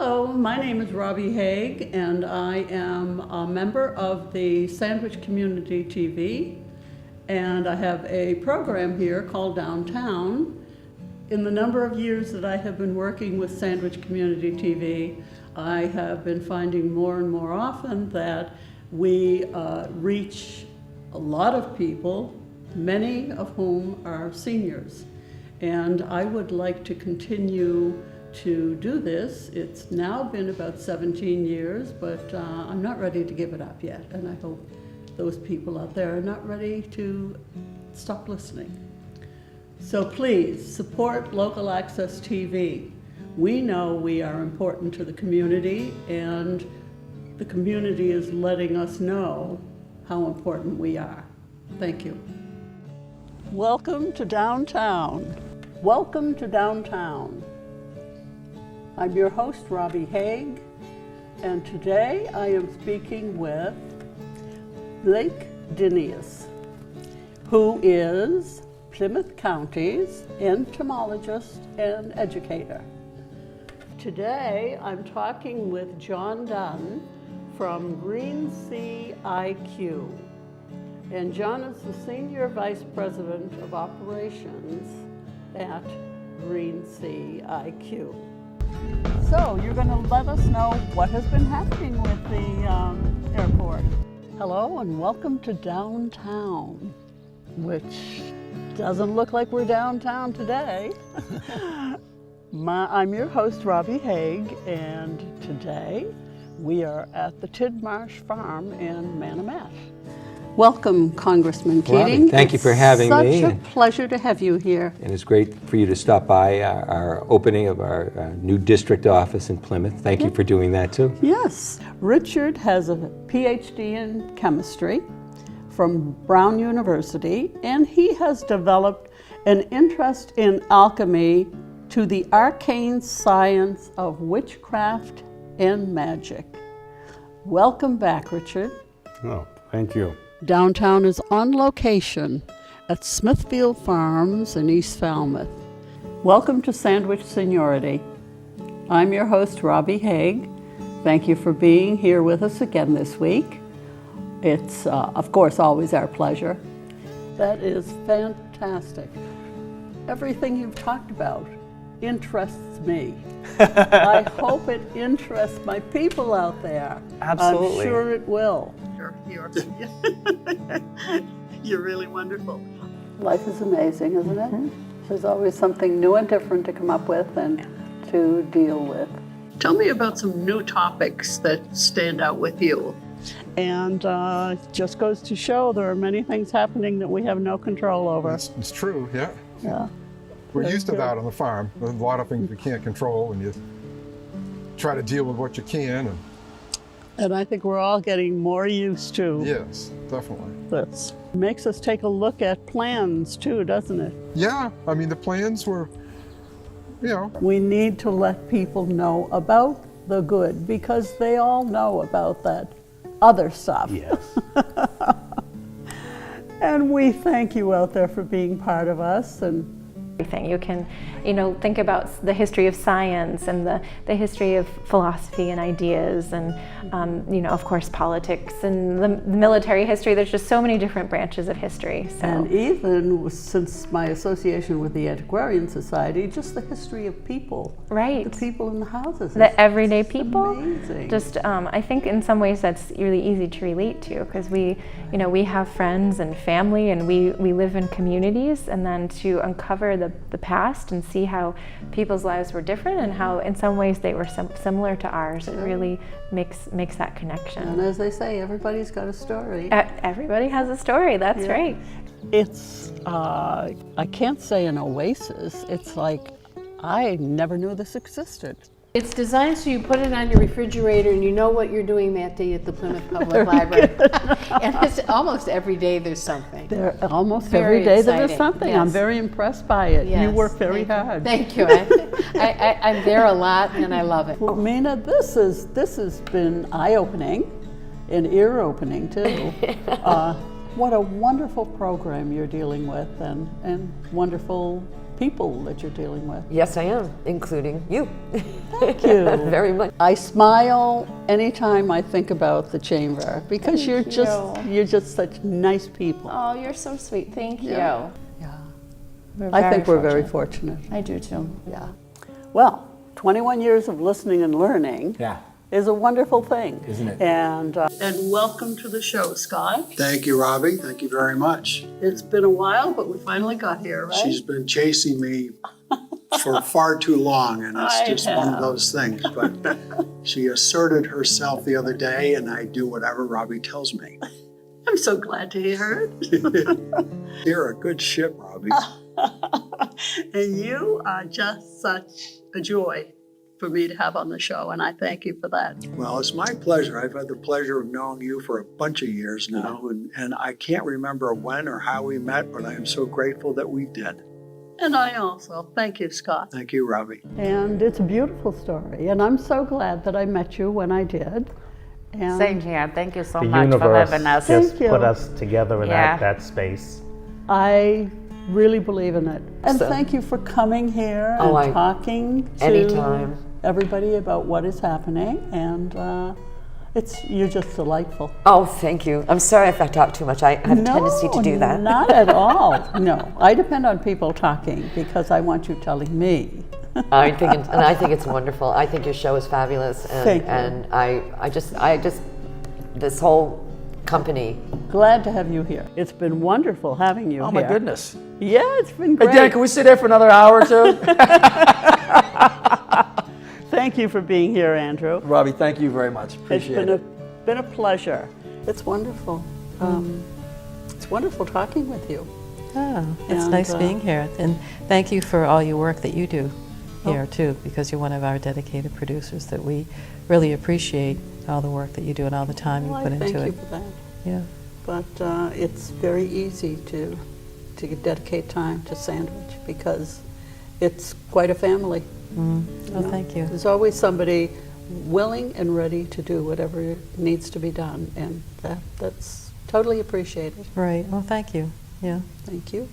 Hello, my name is Robbie Haigh, and I am a member of the Sandwich Community TV, and I have a program here called Downtown. In the number of years that I have been working with Sandwich Community TV, I have been finding more and more often that we reach a lot of people, many of whom are seniors. And I would like to continue to do this. It's now been about 17 years, but I'm not ready to give it up yet. And I hope those people out there are not ready to stop listening. So please support Local Access TV. We know we are important to the community, and the community is letting us know how important we are. Thank you. Welcome to Downtown. Welcome to Downtown. I'm your host, Robbie Haigh, and today I am speaking with Blake Dinius, who is Plymouth County's entomologist and educator. Today I'm talking with John Dunn from Green Sea IQ. And John is the Senior Vice President of Operations at Green Sea IQ. So you're going to let us know what has been happening with the airport. Hello and welcome to Downtown, which doesn't look like we're downtown today. I'm your host, Robbie Haigh, and today we are at the Tidmarsh Farm in Manomet. Welcome, Congressman Keating. Robbie, thank you for having me. Such a pleasure to have you here. And it's great for you to stop by our opening of our new district office in Plymouth. Thank you for doing that too. Yes. Richard has a PhD in chemistry from Brown University, and he has developed an interest in alchemy to the arcane science of witchcraft and magic. Welcome back, Richard. Oh, thank you. Downtown is on location at Smithfield Farms in East Falmouth. Welcome to Sandwich Seniority. I'm your host, Robbie Haigh. Thank you for being here with us again this week. It's, of course, always our pleasure. That is fantastic. Everything you've talked about interests me. I hope it interests my people out there. Absolutely. I'm sure it will. You're really wonderful. Life is amazing, isn't it? Mm-hmm. There's always something new and different to come up with and to deal with. Tell me about some new topics that stand out with you. And it just goes to show there are many things happening that we have no control over. It's true, yeah. Yeah. We're used to that on the farm. There's a lot of things we can't control, and you try to deal with what you can. And I think we're all getting more used to Yes, definitely. this. Makes us take a look at plans too, doesn't it? Yeah, I mean, the plans were, We need to let people know about the good because they all know about that other stuff. Yes. And we thank you out there for being part of us. And everything. You can, think about the history of science and the history of philosophy and ideas and, of course, politics and the military history. There's just so many different branches of history. So. And even since my association with the Antiquarian Society, just the history of people. Right. The people in the houses. The everyday people. Amazing. Just, I think in some ways that's really easy to relate to because we have friends and family and we live in communities, and then to uncover the past and see how people's lives were different and how in some ways they were similar to ours. It really makes that connection. And as they say, everybody's got a story. Everybody has a story, that's right. It's, I can't say an oasis. It's like, I never knew this existed. It's designed so you put it on your refrigerator and you know what you're doing that day at the Plymouth Public Library. And it's almost every day there's something. Almost Very every day there's exciting. something. Yes. I'm very impressed by it. Yes, You work very thank you. hard. Thank you. I'm there a lot and I love it. Well, Mina, this has been eye-opening and ear-opening too. What a wonderful program you're dealing with and wonderful people that you're dealing with. Yes, I am, including you. Thank you. Very much. I smile anytime I think about the chamber because you're just such nice people. Oh, you're so sweet. Thank you. Yeah. We're I think we're very fortunate. fortunate. I do too. Yeah. Well, 21 years of listening and learning is a wonderful thing. Isn't it? And welcome to the show, Scott. Thank you, Robbie. Thank you very much. It's been a while, but we finally got here, right? She's been chasing me for far too long, and it's just one of those things. But she asserted herself the other day, and I do whatever Robbie tells me. I'm so glad to hear it. You're a good ship, Robbie. And you are just such a joy for me to have on the show, and I thank you for that. Well, it's my pleasure. I've had the pleasure of knowing you for a bunch of years now, and I can't remember when or how we met, but I am so grateful that we did. And I also. Thank you, Scott. Thank you, Robbie. And it's a beautiful story, and I'm so glad that I met you when I did. And Same here. Thank you so The much for universe having us. just Thank you. put us together in Yeah. that space. I really believe in it. And So- thank you for coming here Oh, and talking to anytime. everybody about what is happening. And you're just delightful. Oh, thank you. I'm sorry if I talk too much. I have a tendency to do that. Not at all. No, I depend on people talking because I want you telling me. I think it's wonderful. I think your show is fabulous, and Thank you. and I just this whole company. Glad to have you here. It's been wonderful having you here. Oh my goodness. Yeah, it's been Hey, great. Dan, can we sit there for another hour or two? Thank you for being here, Andrew. Robbie, thank you very much. Appreciate it. It's been a pleasure. It's wonderful. It's wonderful talking with you. Oh, it's And, nice being here. And thank you for all your work that you do here, too, because you're one of our dedicated producers that we really appreciate all the work that you do and all the time Well, you put I into thank it. you for that. Yeah. But it's very easy to dedicate time to Sandwich because it's quite a family. Oh, thank you. There's always somebody willing and ready to do whatever needs to be done, and that's totally appreciated. Right. Well, thank you. Yeah. Thank you.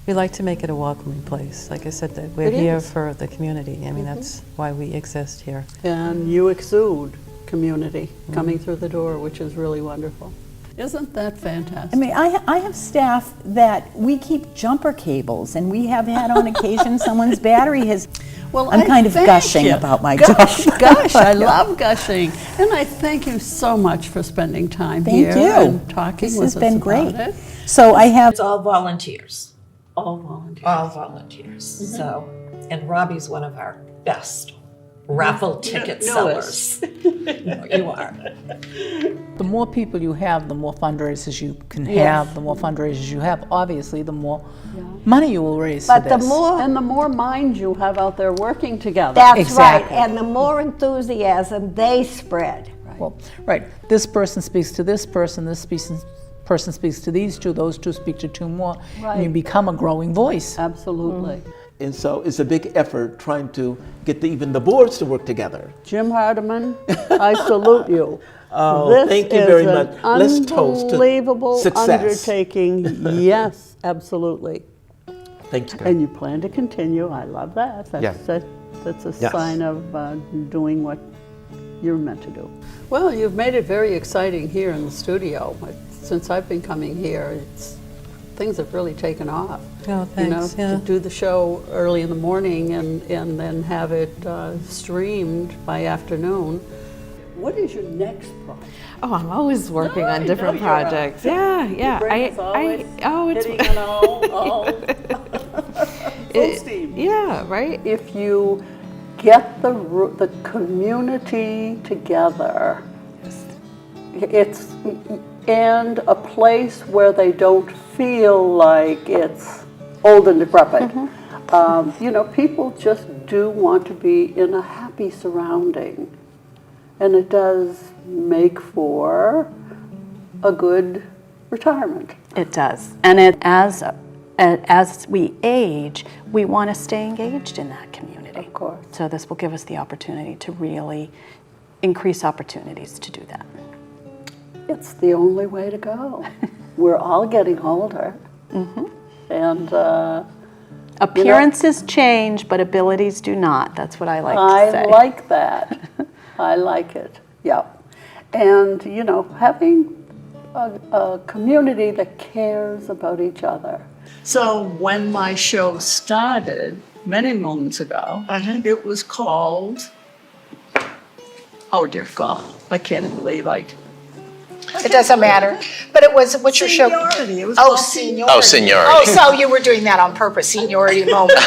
We like to make it a welcoming place. Like I said, that we're It here is. for the community. I mean, that's why we exist here. And you exude community coming through the door, which is really wonderful. Isn't that fantastic? I mean, I have staff that we keep jumper cables, and we have had on occasion someone's battery has. Well, I'm I kind of thank gushing you. about my Gush, job. Gush, I love gushing. And I thank you so much for spending time here Thank you. and talking This with has us been about great. it. So I have. It's all volunteers. All volunteers. All volunteers. So, and Robbie's one of our best raffle ticket sellers. No, you are. The more people you have, the more fundraisers you can have. The more fundraisers you have, obviously, the more money you will raise for But the this. more, And the more minds you have out there working together. that's Exactly. right, and the more enthusiasm they spread. Well, right. This person speaks to this person person speaks to these two, those two speak to two more, and you Right. become a growing voice. Absolutely. And so it's a big effort trying to get even the boards to work together. Jim Hardiman, I salute you. Oh, This thank you is very an much. Let's toast to unbelievable success. undertaking. Yes, absolutely. Thank you. And you plan to continue. I love that. That's a Yes. sign of doing what you're meant to do. Well, you've made it very exciting here in the studio. Since I've been coming here, things have really taken off. Oh, thanks. To do the show early in the morning and then have it streamed by afternoon. What is your next project? Oh, I'm always working on different you're up. projects. Yeah. Brain is always It's hitting on all full steam. yeah, right. If you get the community together, it's and a place where they don't feel like it's old and decrepit. People just do want to be in a happy surrounding, and it does make for a good retirement. It does. And as we age, we want to stay engaged in that community. Of course. So this will give us the opportunity to really increase opportunities to do that. It's the only way to go. We're all getting older. And Appearances change, but abilities do not. That's what I like to say. I like that. I like it. Yep. And, you know, having a community that cares about each other. So when my show started many moons ago, it was called, oh dear God, I can't believe It doesn't matter. But it was, what's your show? Seniority. It was Oh, called Seniority. Oh, Seniority. Oh, so you were doing that on purpose, Seniority moment.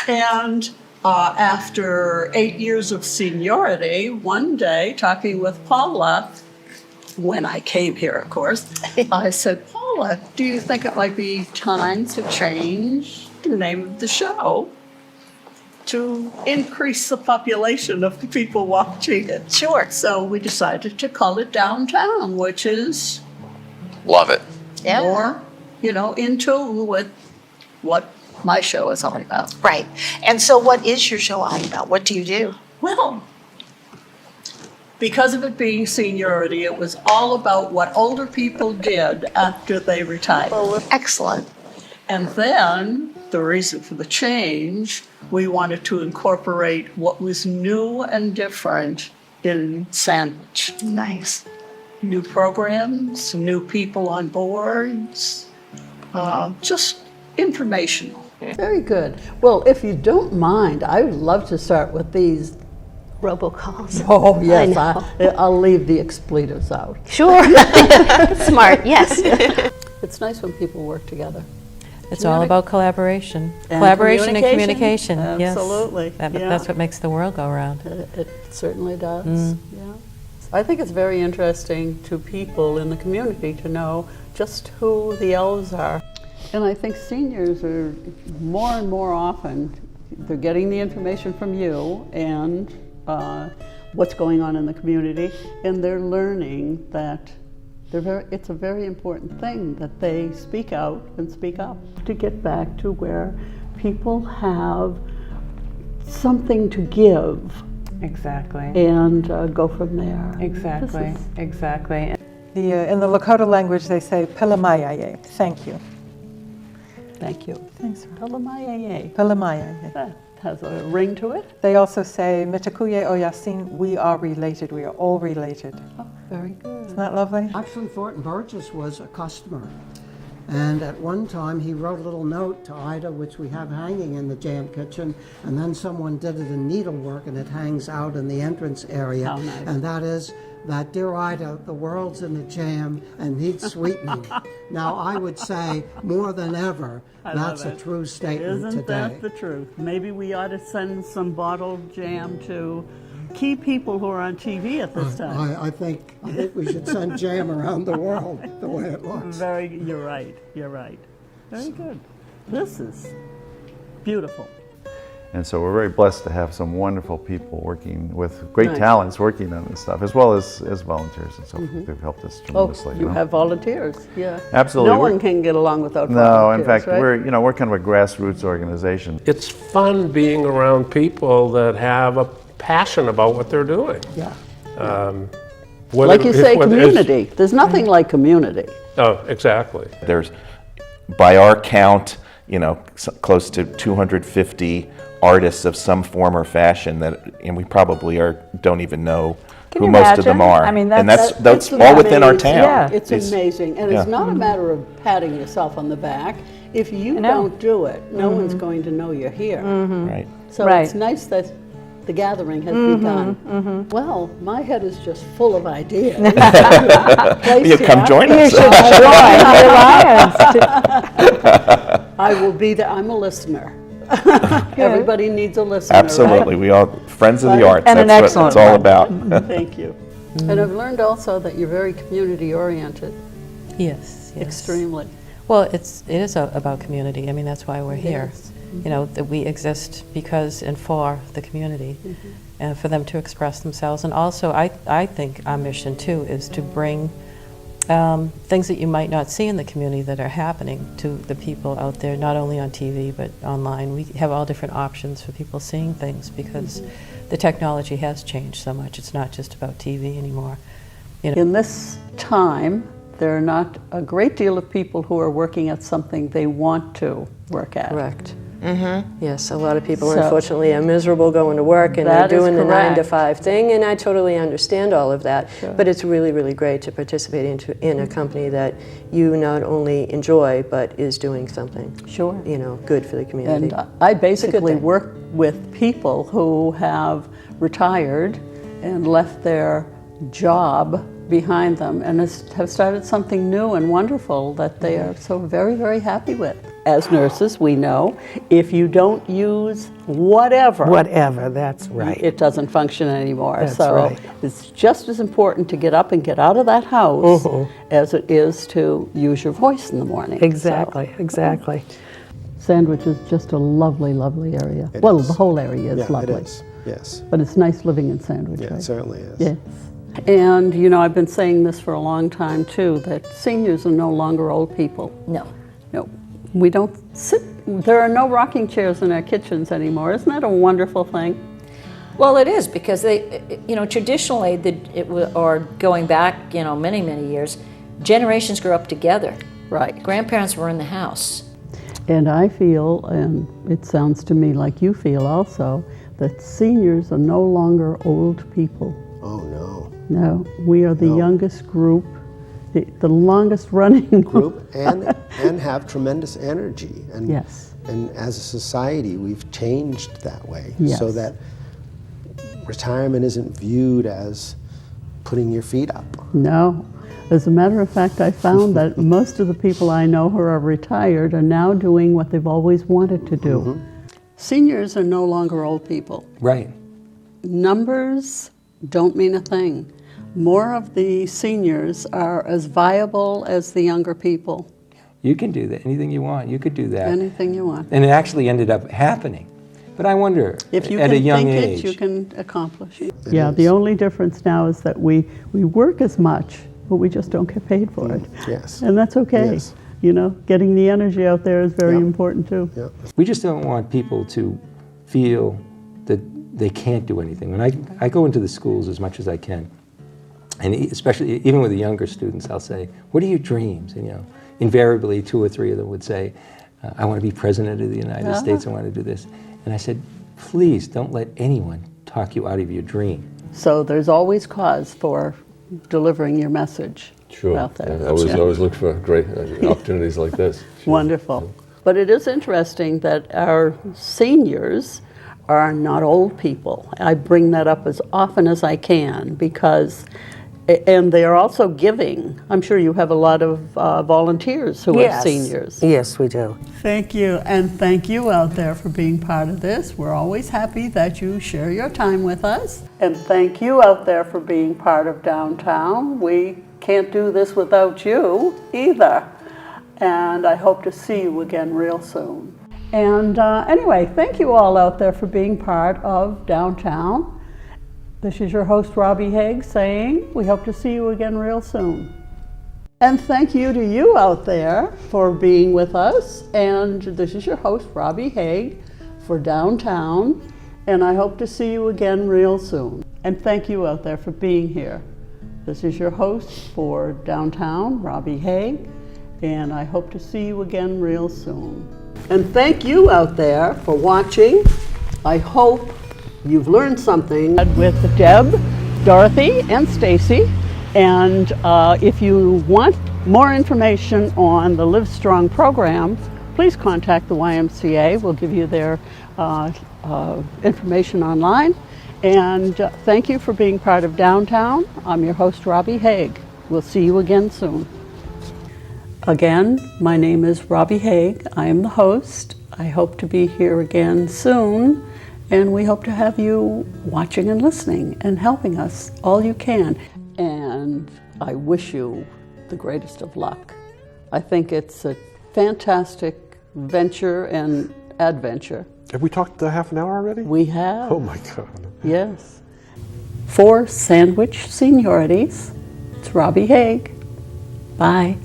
And after 8 years of seniority, one day, talking with Paula, when I came here, of course, I said, Paula, do you think it might be time to change the name of the show to increase the population of the people watching it? Sure. So we decided to call it Downtown, which is Love it. Yeah. more, you know, in tune with what my show is all about. Right. And so what is your show all about? What do you do? Well, because of it being seniority, it was all about what older people did after they retired. Excellent. And then the reason for the change, we wanted to incorporate what was new and different in Sandwich. Nice. New programs, new people on boards, just informational. Very good. Well, if you don't mind, I would love to start with these Robocalls. Oh, yes, I know. I'll leave the expletives out. Sure. Smart, yes. It's nice when people work together. It's all about collaboration. And Collaboration and communication. Absolutely. Yes. Yeah. That's what makes the world go round. It certainly does. Yeah. I think it's very interesting to people in the community to know just who the elves are. And I think seniors are more and more often, they're getting the information from you and what's going on in the community, and they're learning that it's a very important thing that they speak out and speak up. To get back to where people have something to give. Exactly. And go from there. Exactly, exactly. In the Lakota language, they say Pelamayaye. Thank you. Thank you. Thanks. Pelamayaye. Pelamayaye. That has a ring to it. They also say Mitakuye Oyasin, we are related, we are all related. Oh, very good. Isn't that lovely? Actually, Thornton Burgess was a customer. And at one time, he wrote a little note to Ida, which we have hanging in the jam kitchen, and then someone did it in needlework, and it hangs out in the entrance area. How nice. And that is that, dear Ida, the world's in a jam and needs sweetening. Now, I would say more than ever, that's a true statement Isn't today. that the truth? Maybe we ought to send some bottled jam to key people who are on TV at this time. I think we should send jam around the world the way it looks. You're right. Very good. This is beautiful. And so we're very blessed to have some wonderful people working with great Nice. talents working on this stuff, as well as volunteers and so forth. They've helped us Oh, tremendously. you have volunteers, yeah. Absolutely. No one can get along without No, volunteers, in fact, right? we're kind of a grassroots organization. It's fun being around people that have a passion about what they're doing. Yeah. Like you say, community. There's nothing like community. Oh, exactly. There's, by our count, close to 250 artists of some form or fashion and we probably don't even know Can who you most of them imagine? are. I mean, and that's that's all within our town. Yeah, it's amazing. And it's not a matter of patting yourself on the back. If you don't do it, no one's going to know you're here. Right. So it's nice that the gathering has begun. Well, my head is just full of ideas. You come join us. You should join the Alliance. I will be there. I'm a listener. Everybody needs a listener. Absolutely. Right? We all friends of the arts. And That's what it's all about. Thank you. And I've learned also that you're very community oriented. Yes. Extremely. Well, it is about community. I mean, that's why we're here. Yes. That we exist because and for the community, and for them to express themselves. And also, I think our mission too is to bring things that you might not see in the community that are happening to the people out there, not only on TV but online. We have all different options for people seeing things because the technology has changed so much. It's not just about TV anymore. In this time, there are not a great deal of people who are working at something they want to work at. Correct. Mm-hmm. Yes, a lot of people, So- unfortunately, are miserable going to work and they're That is doing the 9 to correct. 5 thing, and I totally understand all of that. Sure. But it's really, really great to participate in a company that you not only enjoy, but is doing something, Sure. good for the community. And I It's a good basically thing. work with people who have retired and left their job behind them and have started something new and wonderful that they are so very, very happy with. As nurses, we know if you don't use whatever, That's right. it doesn't function anymore. That's So right. it's just as important to get up and get out of that house as it is to use your voice in the morning. Exactly, exactly. Sandwich is just a lovely, lovely area. It Well, is. the whole area is Yeah, lovely. it is. Yes. But it's nice living in Sandwich, Yeah, right? it certainly is. Yes. And, I've been saying this for a long time, too, that seniors are no longer old people. No. No. We don't sit, there are no rocking chairs in our kitchens anymore. Isn't that a wonderful thing? Well, it is, because they, traditionally, or going back, many, many years, generations grew up together. Right. Grandparents were in the house. And I feel, and it sounds to me like you feel also, that seniors are no longer old people. Oh, no. No, we are the youngest group, the longest running Group and have tremendous energy. And, Yes. And as a society, we've changed that way Yes. so that retirement isn't viewed as putting your feet up. No. As a matter of fact, I found that most of the people I know who are retired are now doing what they've always wanted to do. Seniors are no longer old people. Right. Numbers don't mean a thing. More of the seniors are as viable as the younger people. You can do that. Anything you want, you could do that. Anything you want. And it actually ended up happening. But I wonder, If you at can a young think age, it, you can accomplish it. Yeah, the only difference now is that we work as much, but we just don't get paid for it. Yes. And that's okay. Yes. Getting the energy out there is very important too. we just don't want people to feel that they can't do anything. When I go into the schools as much as I can, and especially even with the younger students, I'll say, what are your dreams? And, invariably 2 or 3 of them would say, I want to be president of the United States, I want to do this. And I said, please don't let anyone talk you out of your dream. So there's always cause for delivering your message out there. Yeah, I always look for great opportunities like this. Wonderful. But it is interesting that our seniors are not old people. I bring that up as often as I can because, and they are also giving. I'm sure you have a lot of volunteers who are seniors. Yes, we do. Thank you, and thank you out there for being part of this. We're always happy that you share your time with us. And thank you out there for being part of Downtown. We can't do this without you either. And I hope to see you again real soon. And anyway, thank you all out there for being part of Downtown. This is your host, Robbie Haigh, saying we hope to see you again real soon. And thank you to you out there for being with us. And this is your host, Robbie Haigh, for Downtown. And I hope to see you again real soon. And thank you out there for being here. This is your host for Downtown, Robbie Haigh. And I hope to see you again real soon. And thank you out there for watching. I hope you've learned something with Deb, Dorothy, and Stacy. And if you want more information on the Live Strong program, please contact the YMCA. We'll give you their information online. And thank you for being part of Downtown. I'm your host, Robbie Haigh. We'll see you again soon. Again, my name is Robbie Haigh. I am the host. I hope to be here again soon. And we hope to have you watching and listening and helping us all you can. And I wish you the greatest of luck. I think it's a fantastic venture and adventure. Have we talked a half an hour already? We have. Oh my God. Yes. For Sandwich Seniorities, it's Robbie Haigh. Bye.